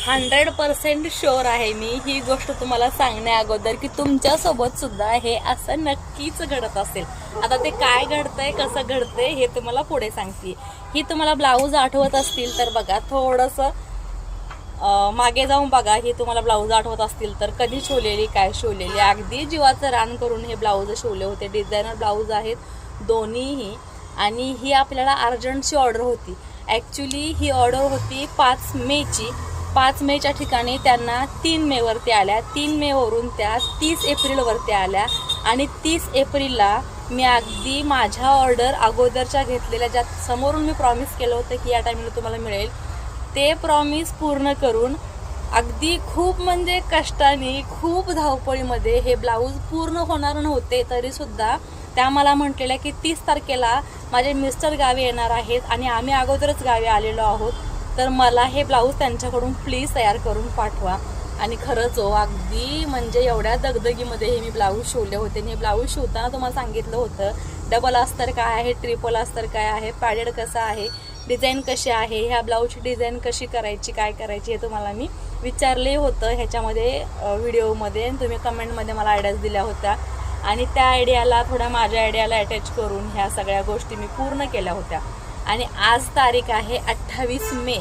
100% sure आहे मी ही गोष्ट तुम्हाला सांगण्या अगोदर की तुमच्यासोबत सुद्धा हे असं नक्कीच घडत असेल. आता ते काय घडतंय कसं घडतंय हे तुम्हाला पुढे सांगते. ही तुम्हाला ब्लाऊज आठवत असतील तर बघा, थोडंसं मागे जाऊन बघा. ही तुम्हाला ब्लाऊज आठवत असतील तर कधी शिवलेली काय शिवलेली, अगदी जीवाचं रान करून हे ब्लाऊज शिवले होते. डिझायनर ब्लाऊज आहेत दोन्हीही. आणि ही आपल्याला अर्जंटची ऑर्डर होती. ॲक्च्युली ही ऑर्डर होती 5 मेची. 5 मेच्या ठिकाणी त्यांना 3 मेवरती आल्या. 3 मेवरून त्या 30 एप्रिलवरती आल्या. आणि 30 एप्रिलला मी अगदी माझ्या ऑर्डर अगोदरच्या घेतलेल्या, ज्या समोरून मी प्रॉमिस केलं होतं की या टायमिंगला तुम्हाला मिळेल, ते प्रॉमिस पूर्ण करून अगदी खूप म्हणजे कष्टाने, खूप धावपळीमध्ये हे ब्लाऊज पूर्ण होणार नव्हते. तरीसुद्धा त्या मला म्हटलेल्या की 30 तारखेला माझे मिस्टर गावी येणार आहेत आणि आम्ही अगोदरच गावी आलेलो आहोत, तर मला हे ब्लाऊज त्यांच्याकडून प्लीज तयार करून पाठवा. आणि खरंच हो, अगदी म्हणजे एवढ्या दगदगीमध्ये हे मी ब्लाऊज शिवले होते. आणि हे ब्लाऊज शिवताना तुम्हाला सांगितलं होतं डबल अस्तर काय आहे, ट्रिपल अस्तर काय आहे, पॅडेड कसं आहे, डिझाईन कशी आहे, ह्या ब्लाऊजची डिझाईन कशी करायची, काय करायची हे तुम्हाला मी विचारले होतं ह्याच्यामध्ये व्हिडिओमध्ये. तुम्ही कमेंटमध्ये मला आयडियाज दिल्या होत्या आणि त्या आयडियाला थोड्या माझ्या आयडियाला अटॅच करून ह्या सगळ्या गोष्टी मी पूर्ण केल्या होत्या. आणि आज तारीख आहे 28 मे.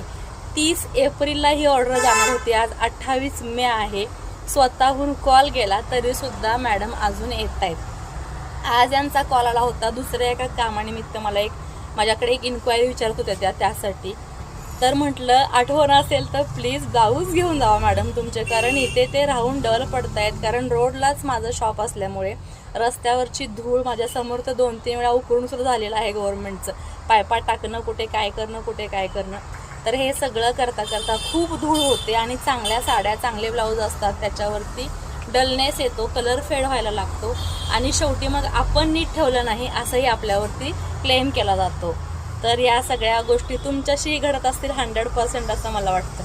30 एप्रिलला ही ऑर्डर जाणार होती. आज 28 मे आहे. स्वतःहून कॉल गेला तरीसुद्धा मॅडम अजून येत आहेत. आज यांचा कॉल आला होता दुसऱ्या एका कामानिमित्त. मला माझ्याकडे एक इन्क्वायरी विचारत होत्या त्यासाठी. तर म्हटलं आठवण असेल तर प्लीज ब्लाऊज घेऊन जावा मॅडम तुमचे, कारण इथे ते राहून डल पडत आहेत. कारण रोडलाच माझं शॉप असल्यामुळे रस्त्यावरची धूळ माझ्यासमोर तर 2-3 वेळा उकळून सुद्धा झालेलं आहे गव्हर्नमेंटचं. पायपा टाकणं, कुठे काय करणं, कुठे काय करणं. तर हे सगळं करता करता खूप धूळ होते. आणि चांगल्या साड्या, चांगले ब्लाऊज असतात त्याच्यावरती डलनेस येतो, कलर फेड व्हायला लागतो आणि शेवटी मग आपण नीट ठेवलं नाही असंही आपल्यावरती क्लेम केला जातो. तर या सगळ्या गोष्टी तुमच्याशी घडत असतील 100% असं मला वाटतं.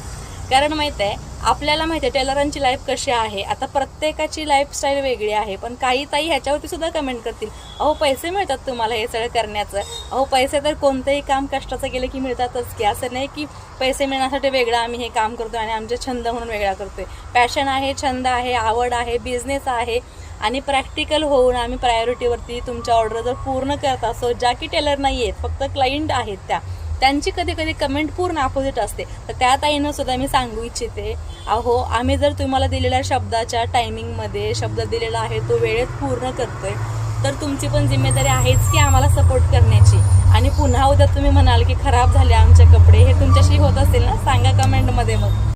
कारण माहीत आहे, आपल्याला माहिती आहे टेलरांची लाईफ कशी आहे. आता प्रत्येकाची लाईफस्टाईल वेगळी आहे. पण काही ताई ह्याच्यावरती सुद्धा कमेंट करतील, अहो पैसे मिळतात तुम्हाला हे सगळं करण्याचं. अहो पैसे तर कोणतंही काम कष्टाचं केलं की मिळतातच की. असं नाही की पैसे मिळण्यासाठी वेगळं आम्ही हे काम करतो आणि आमचे छंद म्हणून वेगळा करतोय. पॅशन आहे, छंद आहे, आवड आहे, बिझनेस आहे. आणि प्रॅक्टिकल होऊन आम्ही प्रायोरिटीवरती तुमच्या ऑर्डर जर पूर्ण करत असो, ज्या की टेलर नाही आहेत, फक्त क्लायंट आहेत त्यांची कधी कधी कमेंट पूर्ण अपोजिट असते. तर त्या ताईंना सुद्धा मी सांगू इच्छिते, अहो आम्ही जर तुम्हाला दिलेल्या शब्दाच्या टायमिंगमध्ये शब्द दिलेला आहे तो वेळेत पूर्ण करतोय, तर तुमची पण जिम्मेदारी आहेच की आम्हाला सपोर्ट करण्याची. आणि पुन्हा उद्या तुम्ही म्हणाल की खराब झाले आमचे कपडे, हे तुमच्याशी होत असेल ना, सांगा कमेंटमध्ये मग.